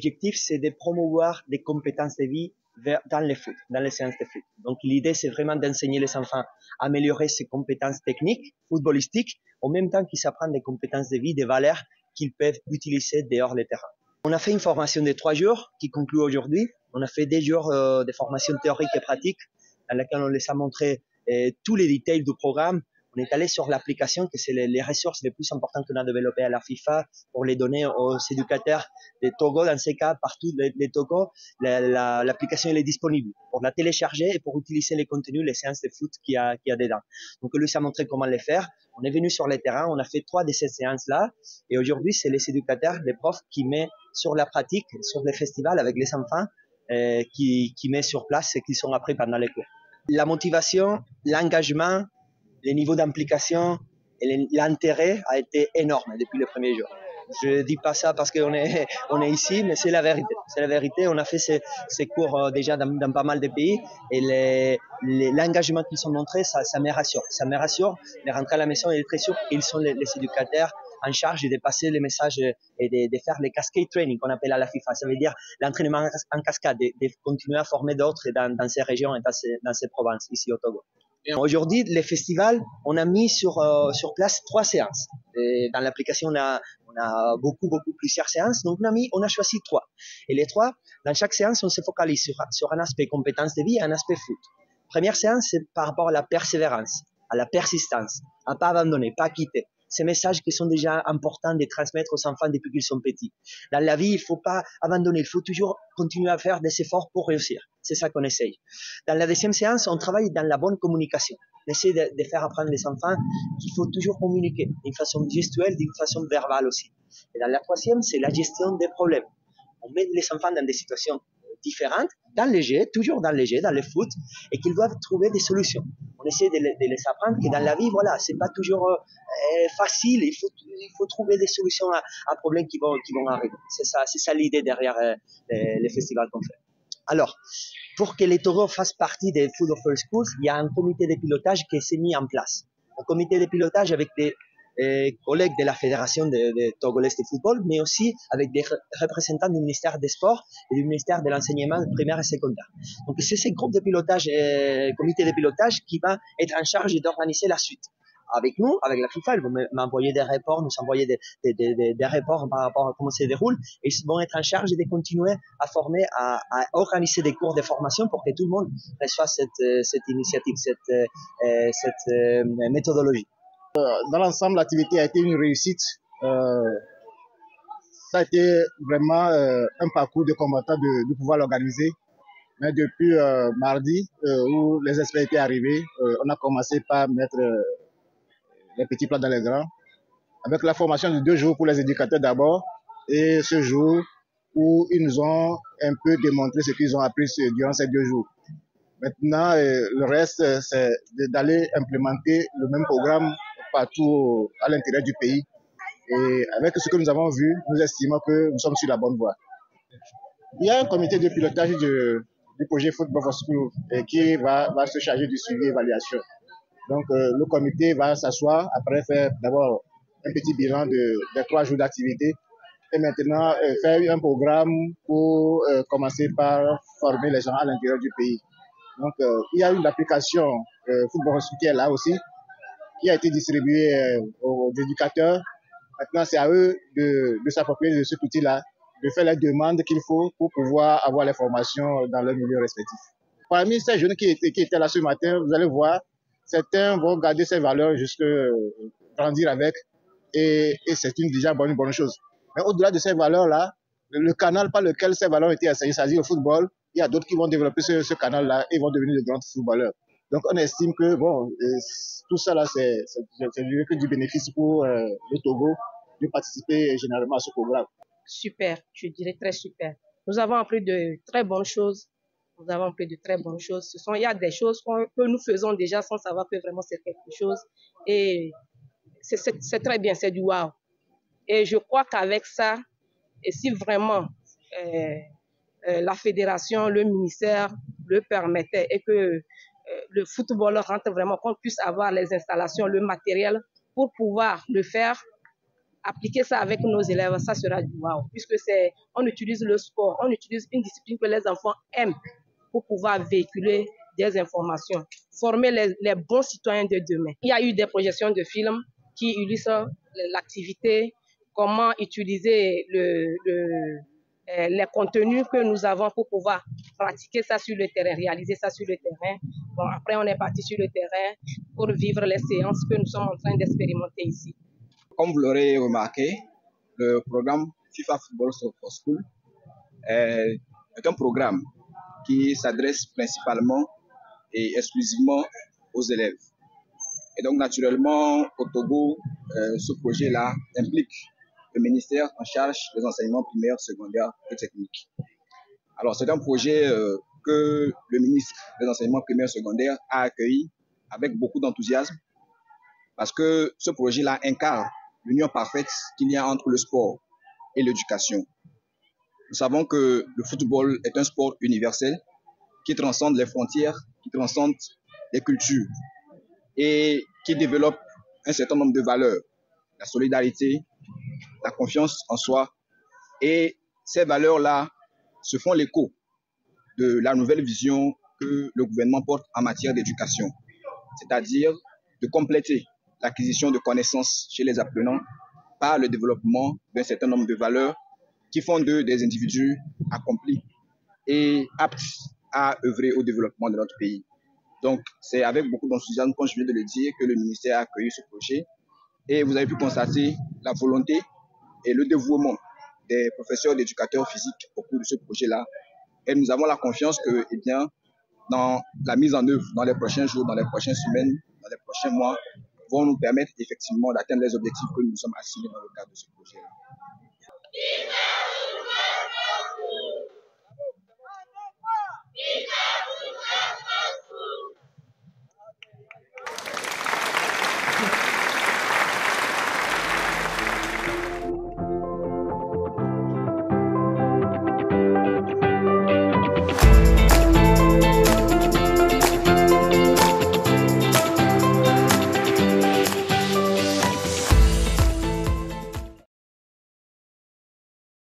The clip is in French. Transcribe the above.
l'objectif, c'est de promouvoir des compétences de vie dans le foot, dans les séances de foot. Donc, l'idée, c'est vraiment d'enseigner les enfants à améliorer ses compétences techniques, footballistiques, en même temps qu'ils apprennent des compétences de vie, des valeurs qu'ils peuvent utiliser dehors le terrain. On a fait une formation de 3 jours qui conclut aujourd'hui. On a fait 2 jours de formation théorique et pratique dans laquelle on les a montré tous les détails du programme. On est allé sur l'application, que c'est les ressources les plus importantes qu'on a développées à la FIFA pour les donner aux éducateurs de Togo. Dans ces cas, partout les Togo, l'application elle est disponible pour la télécharger et pour utiliser les contenus, les séances de foot qu'il y a dedans. Donc, on lui a montré comment les faire. On est venu sur le terrain, on a fait 3 de ces séances-là. Et aujourd'hui, c'est les éducateurs, les profs qui mettent sur la pratique, sur les festivals avec les enfants, qui met sur place ce qu'ils sont appris pendant les cours. La motivation, l'engagement, le niveau d'implication et l'intérêt a été énorme depuis le premier jour. Je dis pas ça parce qu'on est ici, mais c'est la vérité. C'est la vérité. On a fait ces cours déjà dans pas mal de pays et l'engagement qu'ils ont montré, ça me rassure. Ça me rassure de rentrer à la maison et d'être sûr qu'ils sont les éducateurs en charge de passer les messages et de faire les cascade training qu'on appelle à la FIFA. Ça veut dire l'entraînement en cascade, de continuer à former d'autres dans ces régions et dans ces provinces ici au Togo. Aujourd'hui, les festivals, on a mis sur place 3 séances. Et dans l'application, on a beaucoup plusieurs séances. Donc, on a choisi 3. Et les 3, dans chaque séance, on se focalise sur un aspect compétence de vie et un aspect foot. Première séance, c'est par rapport à la persévérance, à la persistance, à pas abandonner, pas quitter. Ces messages qui sont déjà importants de transmettre aux enfants depuis qu'ils sont petits. Dans la vie, il faut pas abandonner, il faut toujours continuer à faire des efforts pour réussir. C'est ça qu'on essaye. Dans la deuxième séance, on travaille dans la bonne communication. On essaie de faire apprendre les enfants qu'il faut toujours communiquer d'une façon gestuelle, d'une façon verbale aussi. Et dans la troisième, c'est la gestion des problèmes. On met les enfants dans des situations différentes, toujours dans le foot, et qu'ils doivent trouver des solutions. On essaie de les apprendre que dans la vie, voilà, c'est pas toujours facile. Il faut trouver des solutions à problèmes qui vont arriver. C'est ça l'idée derrière les festivals qu'on fait. Alors, pour que les Togo fassent partie des Food of All Schools, il y a un comité de pilotage qui s'est mis en place. Un comité de pilotage avec des collègues de la Fédération de Togolais de football, mais aussi avec des représentants du ministère des Sports et du ministère de l'Enseignement primaire et secondaire. Donc, c'est ce groupe de pilotage, comité de pilotage qui va être en charge d'organiser la suite. Avec nous, avec la FIFA, ils vont m'envoyer des rapports, nous envoyer des rapports par rapport à comment ça se déroule, et ils vont être en charge de continuer à former, à organiser des cours de formation pour que tout le monde reçoive cette initiative, cette méthodologie. Dans l'ensemble, l'activité a été une réussite. Ça a été vraiment un parcours de combattant de pouvoir l'organiser. Mais depuis mardi, où les experts étaient arrivés, on a commencé par mettre les petits plats dans les grands, avec la formation de 2 jours pour les éducateurs d'abord, et ce jour où ils nous ont un peu démontré ce qu'ils ont appris durant ces 2 jours. Maintenant, le reste, c'est d'aller implémenter le même programme partout à l'intérieur du pays. Et avec ce que nous avons vu, nous estimons que nous sommes sur la bonne voie. Il y a un comité de pilotage du projet Football for School qui va se charger du suivi et évaluation. Donc, le comité va s'asseoir après faire d'abord un petit bilan des 3 jours d'activité et maintenant faire un programme pour commencer par former les gens à l'intérieur du pays. Donc, il y a une application Football for School qui est là aussi, qui a été distribuée aux éducateurs. Maintenant, c'est à eux de s'approprier de cet outil-là, de faire les demandes qu'il faut pour pouvoir avoir les formations dans leur milieu respectif. Parmi ces jeunes qui étaient là ce matin, vous allez voir, certains vont garder ces valeurs jusqu'à grandir avec, et c'est déjà une bonne chose. Mais au-delà de ces valeurs-là, le canal par lequel ces valeurs ont été enseignées, c'est-à-dire le football, il y a d'autres qui vont développer ce canal-là et vont devenir de grands footballeurs. Donc on estime que tout ça là, c'est que du bénéfice pour le Togo de participer généralement à ce programme. Super, je dirais très super. Nous avons appris de très bonnes choses. Nous avons appris de très bonnes choses. Il y a des choses que nous faisons déjà sans savoir que vraiment c'est quelque chose. Et c'est très bien, c'est du wow. Et je crois qu'avec ça, et si vraiment la fédération, le ministère le permettait et que le football rentre vraiment, qu'on puisse avoir les installations, le matériel pour pouvoir le faire appliquer ça avec nos élèves, ça sera du wow. Puisque on utilise le sport, on utilise une discipline que les enfants aiment pour pouvoir véhiculer des informations, former les bons citoyens de demain. Il y a eu des projections de films qui illustrent l'activité, comment utiliser les contenus que nous avons pour pouvoir pratiquer ça sur le terrain, réaliser ça sur le terrain. Bon, après, on est parti sur le terrain pour vivre les séances que nous sommes en train d'expérimenter ici. Comme vous l'aurez remarqué, le programme FIFA Football for School est un programme qui s'adresse principalement et exclusivement aux élèves. Et donc, naturellement, au Togo, ce projet-là implique le ministère en charge des enseignements primaires, secondaires et techniques. Alors, c'est un projet que le ministre des enseignements primaires et secondaires a accueilli avec beaucoup d'enthousiasme parce que ce projet-là incarne l'union parfaite qu'il y a entre le sport et l'éducation. Nous savons que le football est un sport universel qui transcende les frontières, qui transcende les cultures et qui développe un certain nombre de valeurs, la solidarité, la confiance en soi. Et ces valeurs-là se font l'écho de la nouvelle vision que le gouvernement porte en matière d'éducation, c'est-à-dire de compléter l'acquisition de connaissances chez les apprenants par le développement d'un certain nombre de valeurs qui font d'eux des individus accomplis et aptes à œuvrer au développement de notre pays. Donc, c'est avec beaucoup d'enthousiasme, comme je viens de le dire, que le ministère a accueilli ce projet. Et vous avez pu constater la volonté et le dévouement des professeurs d'éducateurs physiques au cours de ce projet-là. Et nous avons la confiance que, eh bien, dans la mise en œuvre, dans les prochains jours, dans les prochaines semaines, dans les prochains mois, vont nous permettre effectivement d'atteindre les objectifs que nous nous sommes assignés dans le cadre de ce projet-là.